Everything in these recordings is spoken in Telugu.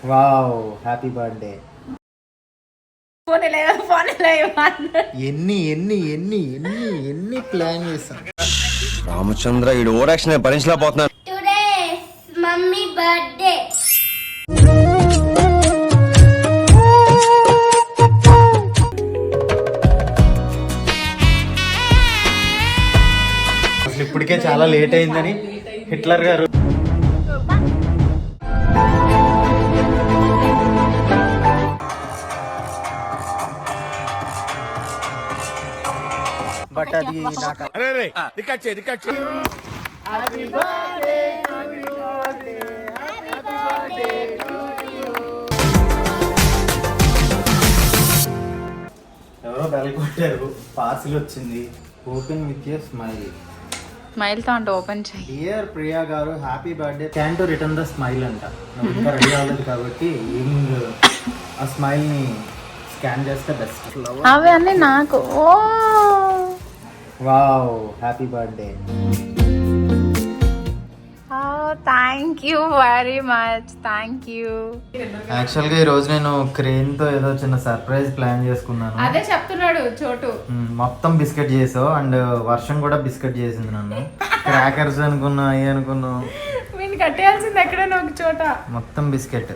Wow, happy birthday. ఎన్ని ఎన్ని ఎన్ని ఎన్ని ఎన్ని ప్లాన్ చేశాం. రామచంద్ర ఈ ఓవరాక్షన్ భరించలేకపోతున్నాను. Today mummy birthday. అసలు ఇప్పటికే చాలా లేట్ అయిందని హిట్లర్ గారు బట్ అది ఎవరో బెల్ కొట్టారు, పార్సిల్ వచ్చింది. Open with your smile. Smile తో అంటే ఓపెన్ చేయి. డియర్ ప్రియా గారు, happy birthday. Can to return the smile అంట. నువ్వు ఇంకా రెడీ అవ్వలేదు కాబట్టి ఈవినింగ్ ఆ స్మైల్ ని స్కాన్ చేస్తే బెస్ట్. అవి అన్నీ నాకు. Oh wow, happy birthday. Thank you very much, thank you. యాక్చువల్గా ఈ రోజు నేను క్రేన్ తో ఏదో చిన్న సర్ప్రైజ్ ప్లాన్ చేసుకున్నాను. అదే చెప్తున్నాడు చోటు. మొత్తం బిస్కెట్ చేసావు అండ్ వర్షం కూడా బిస్కెట్ చేసింది నన్ను. క్రాకర్స్ అనుకున్నా, అయ్యి అనుకున్నా, నేను కట్టేయాల్సింది ఎక్కడైనా ఒక చోట. మొత్తం బిస్కెట్.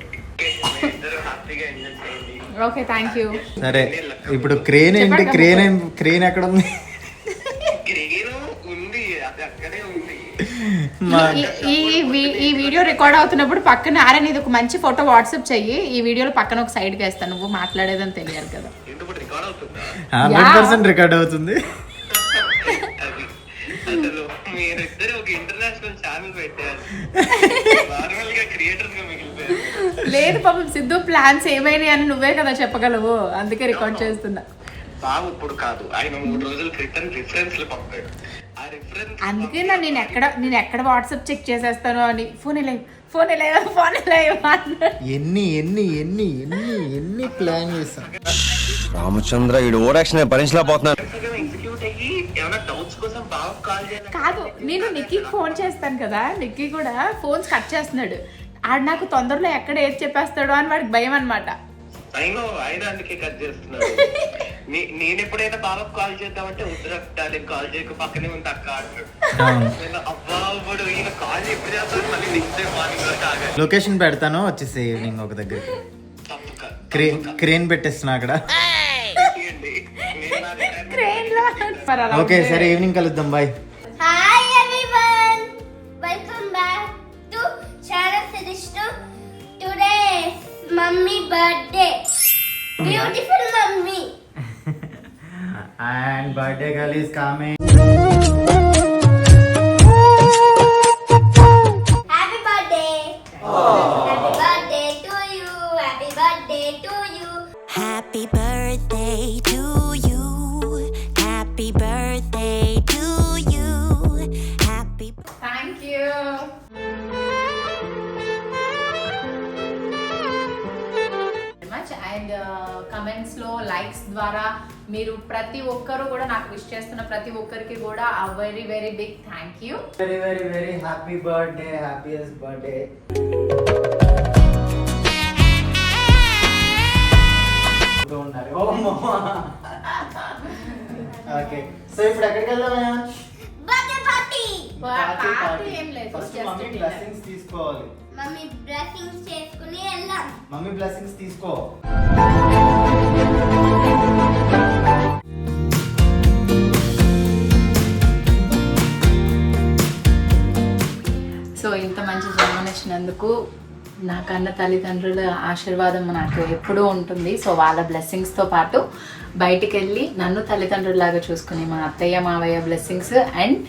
Okay, thank you. సరే, ఇప్పుడు క్రేన్ ఏంటి? క్రేన్ ఎక్కడ ఉంది? ఈ వీడియో రికార్డ్ అవుతున్నప్పుడు పక్కన ఆరే నీది ఒక మంచి ఫోటో వాట్సాప్ చెయ్యి. ఈ వీడియోలో పక్కన ఒక సైడ్ కి వేస్తాను, నువ్వు మాట్లాడేదని తెలియాలి కదా. 100% రికార్డ్ అవుతుంది. లేదు పాపం, సిద్ధు ప్లాన్స్ ఏమైనాయి అని నువ్వే కదా చెప్పగలవు, అందుకే రికార్డ్ చేస్తున్నా. బాబు ఇప్పుడు కాదు, ఆయన 3 రోజుల క్రితం రిఫరెన్స్ పంపాడు. ఆ రిఫరెన్స్ అందుకే నేను ఎక్కడ వాట్సాప్ చెక్ చేసేస్తాను అని. ఫోన్ ఎన్ని ఎన్ని ఎన్ని ఎన్ని ఎన్ని ప్లాన్ చేశాం. రామచంద్ర ఈ ఓవరాక్షన్ భరించలేకపోతున్నాను. ఎగ్జిక్యూట్ అయ్యి ఏమైనా డౌట్స్ కోసం బాగా కాల్ చేయాలి. కాదు, నేను నిక్కీకి ఫోన్ చేస్తాను కదా, నిక్కీ కూడా ఫోన్స్ కట్ చేస్తున్నాడు. ఆడు నాకు తొందరలో ఎక్కడ ఏది చెప్పేస్తాడో అని వాడికి భయం అనమాట. అయినో ఆయన అందుకే కట్ చేస్తున్నాడు. నేను ఎప్పుడైనా బాబాకు కాల్ చేద్దామంటే వద్దురట్టాలి, కాల్ చేయక పక్కనే ఉంది అక్క అంటాడు. అబ్బా ఇప్పుడు ఈయన కాల్ ఎప్పుడు చేస్తాడు, మళ్ళీ నెక్స్ట్ డే మార్నింగ్ వరకు ఆగాలి. లొకేషన్ పెడతాను, వచ్చేసి ఈవినింగ్ ఒక దగ్గర క్రేన్ పెట్టేస్తున్నా అక్కడ. ఓకే సరే, ఈవినింగ్ కలుద్దాం, bye. Hi everyone, welcome back to channel సిరిష్టు. Today mummy birthday, beautiful mummy. And birthday girl is coming. Happy birthday. Happy birthday to you. Happy birthday to you. Happy birthday to you. Happy birthday to you. Happy thank you. And comments లో లైక్స్ ద్వారా మీరు ప్రతి ఒక్కరు కూడా నాకు విష్ చేస్తున్న ప్రతి ఒక్కరికి కూడా very very big thank you. Very very very happy birthday, happiest birthday. Okay, so ఇప్పుడు ఎక్కడికి వెళ్దామా? Birthday party. పార్టీ ఏం లేదు, first just mummy dinner. Blessings తీసుకోవాలి. మమ్మీ బ్లెస్సింగ్స్ చేసుకుని వెళ్దాం. మమ్మీ బ్లెస్సింగ్స్ తీసుకో. సో ఇంత మంచి జన్మనిచ్చినందుకు నా కన్న తల్లిదండ్రుల ఆశీర్వాదం నాకు ఎప్పుడూ ఉంటుంది. సో వాళ్ళ బ్లెస్సింగ్స్తో పాటు బయటికి వెళ్ళి నన్ను తల్లిదండ్రుల్లాగా చూసుకునే మా అత్తయ్య మావయ్య బ్లెస్సింగ్స్, అండ్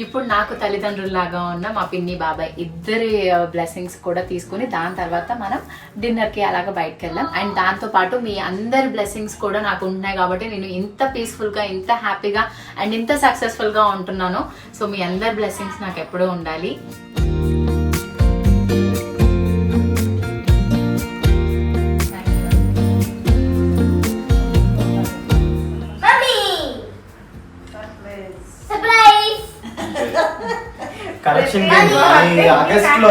ఇప్పుడు నాకు తల్లిదండ్రుల్లాగా ఉన్న మా పిన్ని బాబాయ్ ఇద్దరి బ్లెస్సింగ్స్ కూడా తీసుకుని దాని తర్వాత మనం డిన్నర్కి అలాగ బయటకు వెళ్ళాం. అండ్ దాంతోపాటు మీ అందరి బ్లెస్సింగ్స్ కూడా నాకు ఉంటున్నాయి కాబట్టి నేను ఇంత పీస్ఫుల్గా, ఇంత హ్యాపీగా అండ్ ఇంత సక్సెస్ఫుల్గా ఉంటున్నాను. సో మీ అందరి బ్లెస్సింగ్స్ నాకు ఎప్పుడూ ఉండాలి. Surprise! కలెక్షన్ ఈ ఆగస్ట్ లో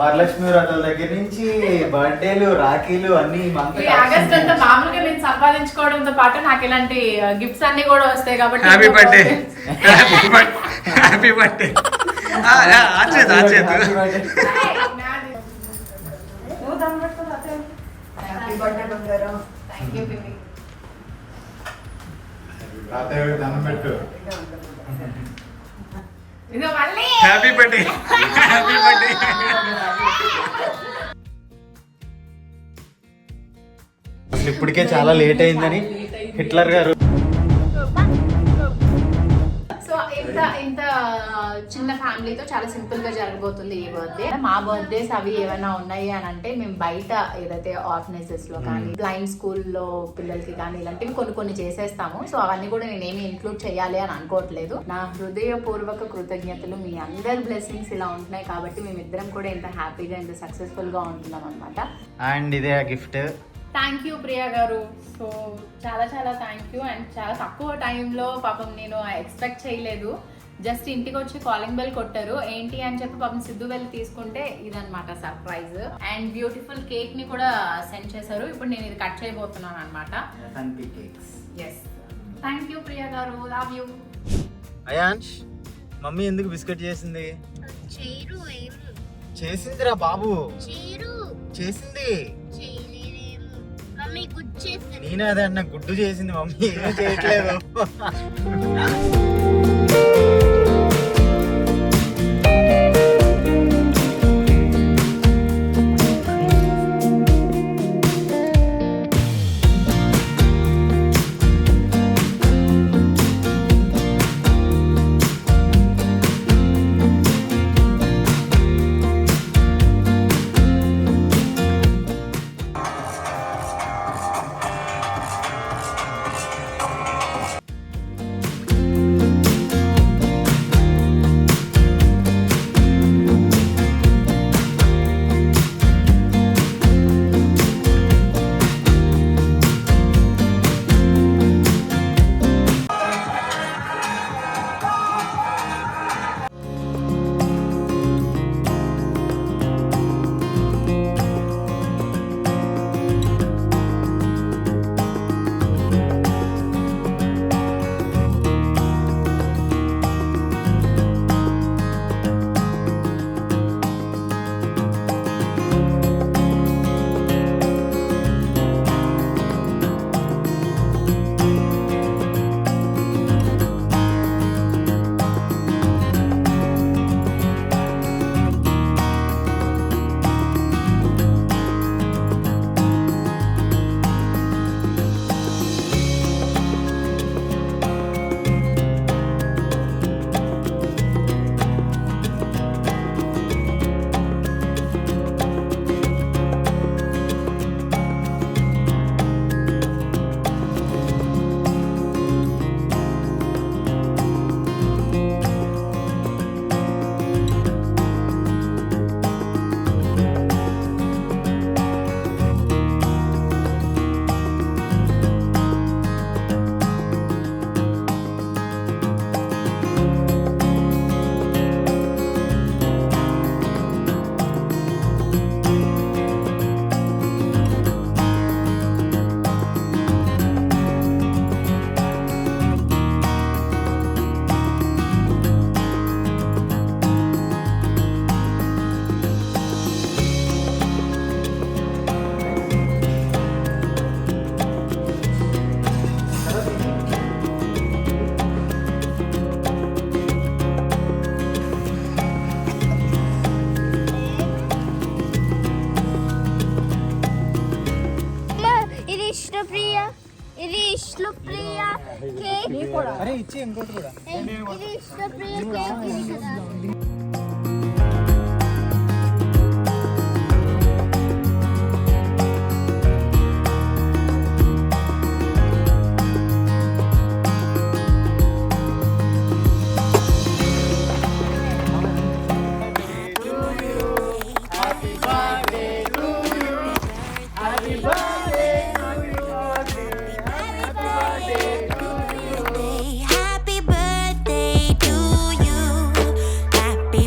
వరలక్ష్మి వ్రతాల దగ్గర నుంచి బర్త్డేలు రాఖీలు అన్ని ఈ ఆగస్ట్ అంతా మామూలుగా నేను సంపాదించుకోవడంతో పాటు నాకు ఇలాంటి గిఫ్ట్స్ అన్ని కూడా వస్తాయి కాబట్టి happy birthday happy birthday happy birthday happy birthday అసలు ఇప్పటికే చాలా లేట్ అయిందని హిట్లర్ గారు సో ఇంత చిన్న ఫ్యామిలీతో చాలా సింపుల్ గా జరగబోతుంది ఈ బర్త్డే. మా బర్త్డేస్ అవి ఏమైనా ఉన్నాయి అని అంటే మేము బయట ఏదైతే ఆర్ఫనైజెస్ లో కానీ బ్లైండ్ స్కూల్లో పిల్లలకి కానీ ఇలాంటివి కొన్ని చేసేస్తాము. సో అవన్నీ కూడా నేనేమి ఇంక్లూడ్ చేయాలి అని అనుకోవట్లేదు. నా హృదయపూర్వక కృతజ్ఞతలు. మీ అందరి బ్లెస్సింగ్స్ ఇలా ఉంటున్నాయి కాబట్టి మేమిద్దరం కూడా ఇంత హ్యాపీగా ఇంత సక్సెస్ఫుల్ గా ఉంటున్నాం అనమాట. అండ్ ఇదే గిఫ్ట్. థ్యాంక్ యూ ప్రియా గారు. సో చాలా థ్యాంక్ యూ. అండ్ చాలా తక్కువ టైంలో పాపం నేను ఎక్స్పెక్ట్ చేయలేదు. జస్ట్ ఇంటికి వచ్చి కాలింగ్ బెల్ కొట్టారు. ఏంటి అని చెప్పి పాపం సిద్ధు వెళ్ళి తీసుకుంటే ఇదనమాట సర్ప్రైజ్. అండ్ బ్యూటిఫుల్ కేక్ ని కూడా సెండ్ చేశారు. ఇప్పుడు నేను ఇది కట్ చేయబోతున్నాను అనమాట. ఎస్, థ్యాంక్ యూ ప్రియా గారు. Love you. అయాన్ష్, మమ్మీ ఎందుకు బిస్కెట్ చేసింది? చేసిందిరా బాబు, చేసింది. నేను అదే అన్న, గుడ్డు చేసింది మమ్మీ, ఏం చేయట్లేదు. ఇది ఇష్టప్రియ కేక్. అరే ఇచ్చి ఇంకోటి కూడా. ఇది ఇష్టప్రియ కేక్ ఇది కదా. Happy birthday to you. Happy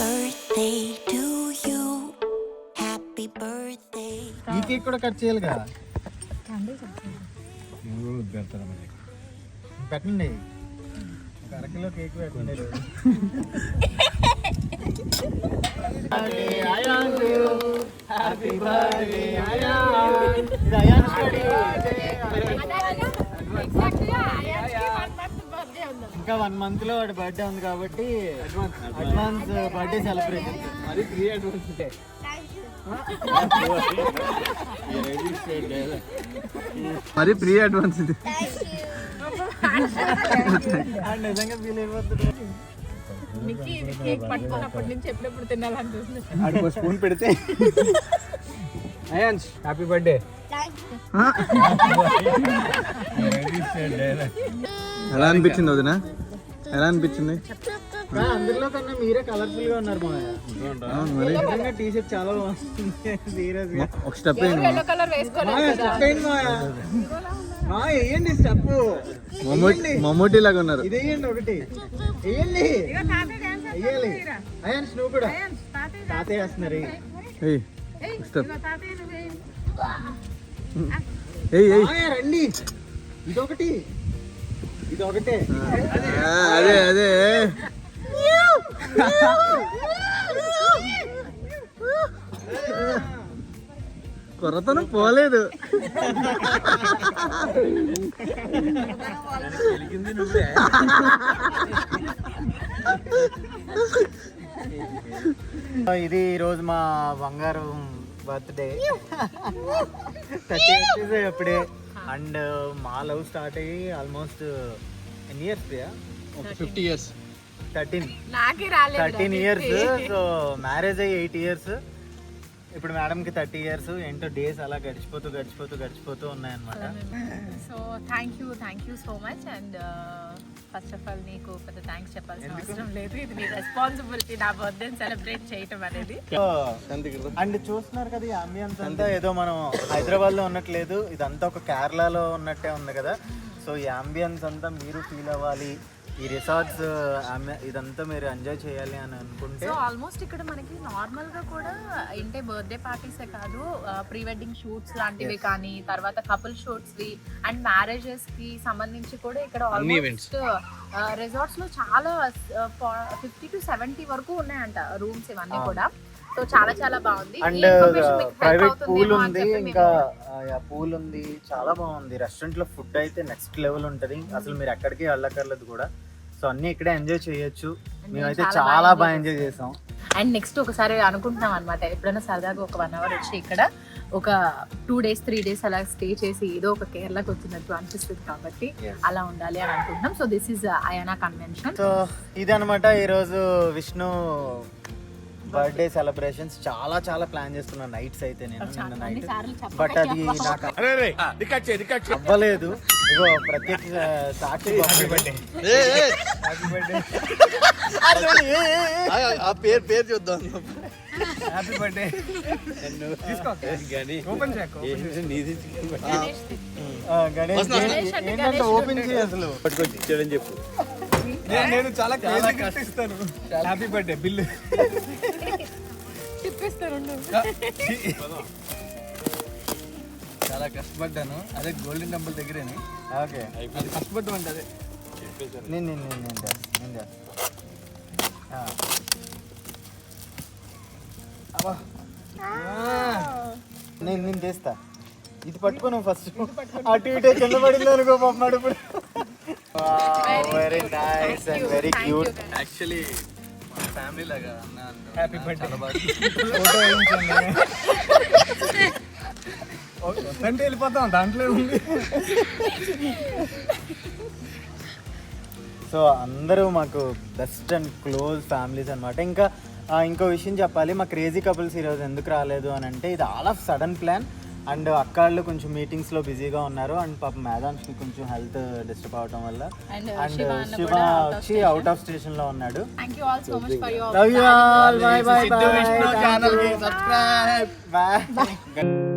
birthday to you. Happy birthday. ఈ కేక్ కూడా కట్ చేయాలిగా. పెట్టండి, ఒక అరకిలో కేక్ పెట్టండి. Happy birthday Ayaan. ఇది అయాన్ స్టడీ. ఇంకా 1 month లో వాడి బర్త్డే ఉంది కాబట్టి అడ్వాన్స్ బర్త్డే సెలబ్రేషన్. అది ప్రీ అడ్వాన్స్ డే. మరి ప్రీ అడ్వాన్స్ ఇది. నిజంగా ఫీల్ అయిపోతుంది. పట్టుకున్నప్పటి నుంచి ఎప్పుడెప్పుడు తినాలనిపిస్తుంది. ఆడికి స్పూన్ పెడితే అయాన్స్ హ్యాపీ బర్త్డే. ఎలా అనిపించింది వదినా? ఎలా అనిపించింది? అందరిలో కన్నా మీరే కలర్ఫుల్ గా ఉన్నారు మాయా. టీ షర్ట్ చాలా బాగుంది. సీరియస్ గా ఒక స్టెప్ వేయండి స్టెప్. మమ్మూటి లాగా ఉన్నారు. ఇది వేయండి, ఒకటి వేయండి. వేయాలి. అయాన్స్ నువ్వు కూడా. తాతయ్య వేస్తున్నారు. స్టెప్ మాయా రండి. ఇదొకటి, ఇదొకటే. అదే అదే కొరతను పోలేదు. ఇది ఈరోజు మా బంగారు బర్త్డే. 30 అప్పుడే. అండ్ మా లవ్ స్టార్ట్ అయ్యి ఆల్మోస్ట్ ఎన్ని years Priya? 50 years. 13 years. So marriage అయ్యి 8 years. ఇప్పుడు మేడంకి 30 years. ఏంటో డేస్ అలా గడిచిపోతూ ఉన్నాయన్నమాట. So thank you so much. And first of all నీకు పెద్ద థ్యాంక్స్ చెప్పాల్సిన అవసరం లేదు. ఇది నీ రెస్పాన్సిబిలిటీ, నా బర్త్డే సెలబ్రేట్ చేయటం అనేది. అండ్ చూస్తున్నారు కదా, ఈ అంబియన్స్ అంతా ఏదో మనం హైదరాబాద్ లో ఉన్నట్లేదు, ఇదంతా ఒక కేరళలో ఉన్నట్టే ఉంది కదా. సో ఈ అంబియన్స్ అంతా మీరు ఫీల్ అవ్వాలి, ఈ రిసార్ట్స్ ఇదంతా మీరు ఎంజాయ్ చేయాలి అని అనుకుంటే. సో ఆల్మోస్ట్ ఇక్కడ మనకి నార్మల్ గా కూడా అంటే బర్త్డే పార్టీసే కాదు, ప్రీ వెడ్డింగ్ షూట్స్ లాంటివి కానీ, తర్వాత కపుల్ షూట్స్ వి అండ్ మ్యారేజెస్ కి సంబంధించి కూడా ఇక్కడ ఆల్మోస్ట్ రిసార్ట్స్ లో చాలా 50 to 70 వరకు ఉన్నాయంట రూమ్స్ ఇవన్నీ కూడా. సో చాలా బాగుంది. అండ్ ప్రైవేట్ పూల్ ఉంది, ఇంకా పూల్ ఉంది, చాలా బాగుంది. రెస్టారెంట్ లో ఫుడ్ అయితే నెక్స్ట్ లెవెల్ ఉంటది, అసలు మీరు ఎక్కడికి వెళ్ళక్కర్లేదు కూడా. సో అన్ని ఇక్కడే ఎంజాయ్ చేయొచ్చు. మేమైతే చాలా బాగా ఎంజాయ్ చేసాం. అండ్ నెక్స్ట్ ఒకసారి అనుకుంటున్నాం అనమాట, ఎప్పుడైనా సరదాగా ఒక 1 hour వచ్చి ఇక్కడ ఒక 2 days 3 days అలా స్టే చేసి ఏదో ఒక కేరళకి వచ్చినట్టు అనిపిస్తుంది కాబట్టి అలా ఉండాలి అని అనుకుంటున్నాం. So this is అయానా convention. So ఇది అనమాట ఈరోజు విష్ణు బర్త్డే సెలబ్రేషన్స్. చాలా ప్లాన్ చేస్తున్నాను నైట్స్ అయితే నేను నిన్న నైట్, బట్ అది నాకు అవ్వలేదు. ఇగో ప్రత్యేక సాక్షి పేరు చూద్దాం. Happy birthday. గణేష్ ఏంటంటే ఓపెన్ చేయి అసలు. పట్టుకొచ్చి చెప్పు. నేను చాలా ఇస్తాను. హ్యాపీ బర్త్డే బిల్లు చాలా కష్టపడ్డాను. అదే గోల్డెన్ టెంపుల్ దగ్గరేనే. ఓకే, అది కష్టపడ్డం అంటే అదే నేను చేస్తా. ఇది పట్టుకున్నాం ఫస్ట్, అటు ఇటే కింద పడింది అనుకో పమ్మాడు. ఇప్పుడు very nice and very cute. Actually మా ఫ్యామిలీ లాగా హ్యాపీ బర్త్డే. ఫోటో అంటే వెళ్ళిపోతాం, దాంట్లో ఉంది. సో అందరూ మాకు బెస్ట్ అండ్ క్లోజ్ ఫ్యామిలీస్ అనమాట. ఇంకా ఇంకో విషయం చెప్పాలి, మా క్రేజీ కపుల్స్ ఈరోజు ఎందుకు రాలేదు అని అంటే, ఇది all of sudden plan. And అక్కాళ్ళు కొంచెం మీటింగ్స్లో బిజీగా ఉన్నారు. అండ్ పాప మేధాన్స్కి కొంచెం హెల్త్ డిస్టర్బ్ అవడం వల్ల, అండ్ శివ వచ్చి అవుట్ ఆఫ్ స్టేషన్లో ఉన్నాడు. Love you all. Bye. Bye.